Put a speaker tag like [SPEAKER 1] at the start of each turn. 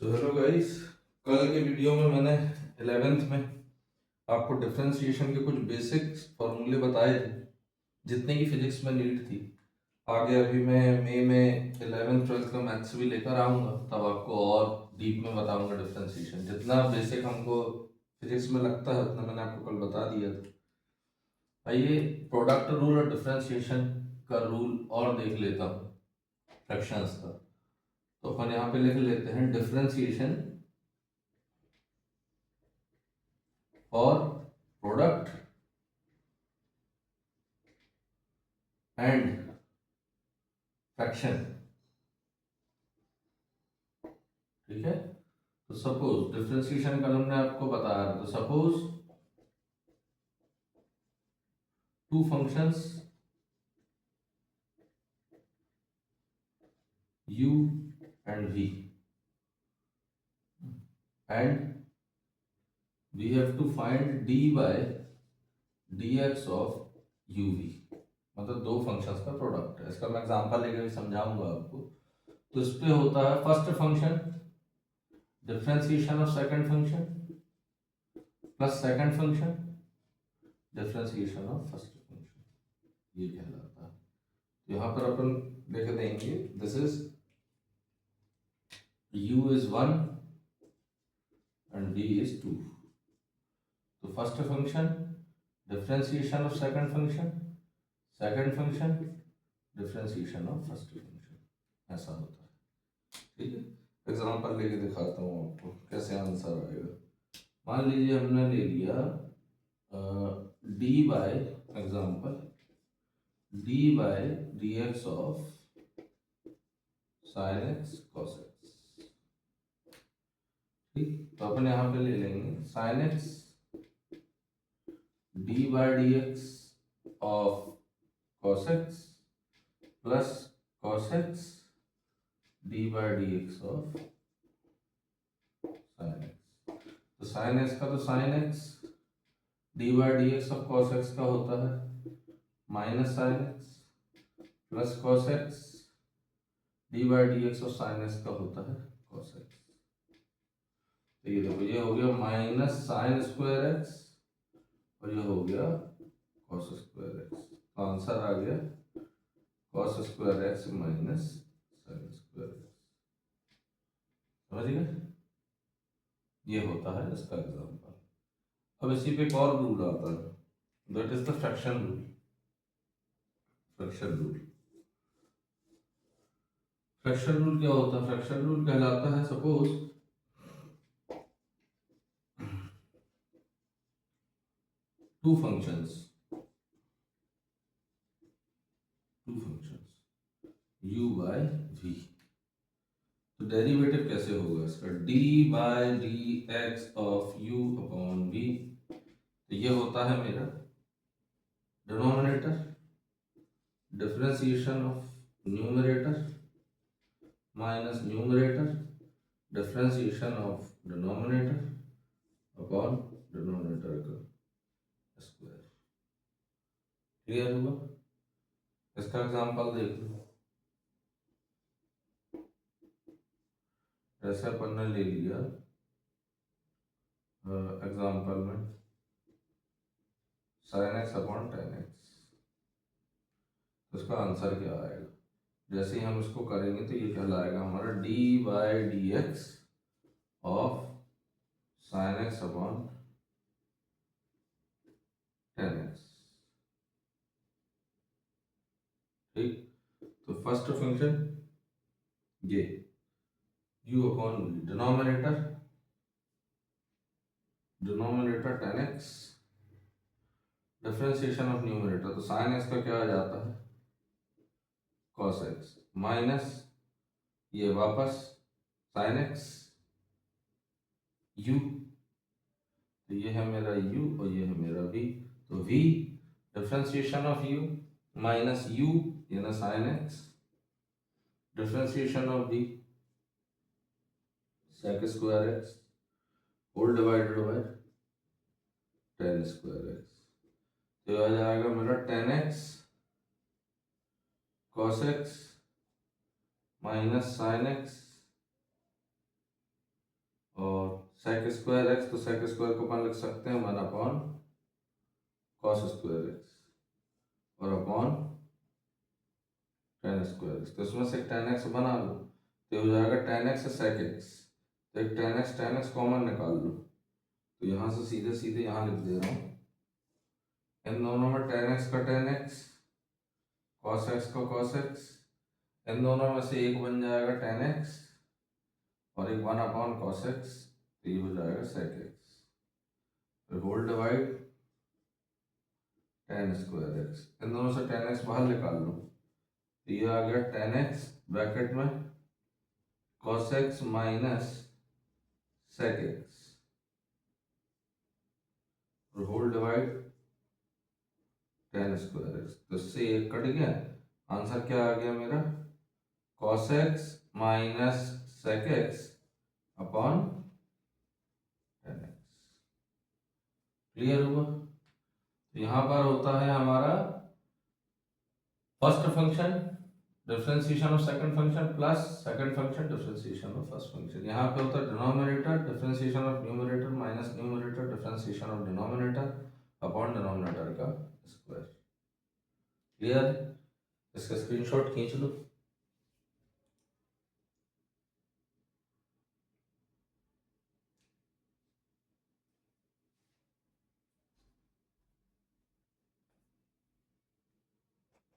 [SPEAKER 1] So hello guys, कल के video में मैंने 11th में आपको डिफरेंशिएशन के कुछ बेसिक्स फॉर्मूले बताए थे, जितने की फिजिक्स में नीड थी। आगे अभी मैं मई में 11th 12th का मैथ्स भी लेकर आऊँगा, तब आपको और डीप में बताऊँगा डिफरेंशिएशन। जितना बेसिक हमको फिजिक्स में लगता है उतना मैंने आपको कल बता दिया था। आइए प्रोडक्ट रूल और डिफरेंशिएशन का रूल और देख लेता हूँ फ्रैक्शंस का। तो अपन यहाँ पे लिख लेते हैं डिफरेंशिएशन और प्रोडक्ट एंड फ्रैक्शन। ठीक है, तो सपोज डिफरेंशिएशन का हमने आपको बताया, तो suppose two functions u and v and we have to find d by dx of uv। मतलब दो फंक्शंस का प्रोडक्ट है। इसका मैं एग्जांपल लेकर भी समझाऊंगा आपको। तो इस पे होता है first function differentiation of second function plus second function differentiation of first function, ये कहलाता है। तो यहाँ पर अपन लिख देंगे this is u is 1 and d is 2। तो first function differentiation of second function, second function differentiation of first function, ऐसा होता है। ठीक है, एग्जांपल लेके दिखाता हूँ आपको कैसे आंसर आएगा। मान लीजिए हमने ले लिया d by example d by d x of sine x cos x. ठीक, तो अपन यहाँ पे ले लेंगे sine x d by d x of cos x plus cos x d by d x of sin x। तो sin x का तो sin x d by d x of cos x का होता है minus sin x plus cos x d by d x of sin x का होता है cos x। तो ये देखो, ये हो गया माइनस साइन स्क्वायर एक्स और ये हो गया cos स्क्वायर एक्स। तो आंसर आ गया cos square x minus sine square x. समझ गए? ये होता है इसका एग्जांपल। अब इसी पे एक और रूल आता है, that is the fraction rule. Fraction rule, fraction rule क्या होता है? फ्रैक्शन रूल कहलाता है suppose two functions u by v। तो डेरिवेटिव कैसे होगा इसका? d by d x of u upon v। तो ये होता है मेरा denominator, differentiation of numerator minus numerator differentiation of denominator upon denominator का स्क्वायर। क्लियर हुआ? इसका एग्जांपल देख लो। ऐसे अपन ने ले लिया एग्जांपल में sin x upon tan x। तो इसका आंसर क्या आएगा? जैसे ही हम इसको करेंगे तो ये कहलाएगा हमारा d by d x of sin x upon tan x। ठीक, तो फर्स्ट फंक्शन ये u upon denominator denominator tan x differentiation of numerator. तो sin x का क्या आ जाता है? cos x माइनस ये वापस sin x u। तो ये है मेरा u और ये है मेरा v। तो v differentiation of u minus u यानी sin x differentiation of v sec square x whole divided by tan square x। तो आ जाएगा मेरा tan x cos x minus sin x sec square x, तो sec square को अपन लिख सकते हैं 1 अपॉन कॉस स्क्वायर एक्स और अपॉन टेन स्क्वायर एक्स। तो इसमें से टेन एक्स बना लो तो हो जाएगा टेन एक्स सेक एक्स, तो एक टेन एक्स कॉमन निकाल लो, तो यहाँ से सीधे सीधे यहाँ लिख दे रहा हूँ, इन दोनों में टेन एक्स का टेन एक्स, कॉस एक्स का कॉस एक्स, इन दोनों में से एक बन जाएगा टेन एक्स और एक 1 अपॉन कॉस एक्स, तो ये हो जाएगा सेक एक्स, फिर whole divide ten square x, इन दोनों से टेन एक्स बाहर निकाल लो, तो ये आ गया टेन एक्स ब्रैकेट में cos x minus sec x और whole divide ten square x, तो इससे एक कट गया, आंसर क्या आ गया मेरा, cos x minus sec x upon tan x. Clear हुआ? तो यहाँ पर होता है हमारा first function differentiation of second function plus second function differentiation of first function. यहाँ पे होता है denominator differentiation of numerator minus numerator differentiation of denominator upon denominator का स्क्वायर। क्लियर? इसका स्क्रीनशॉट खींच लो।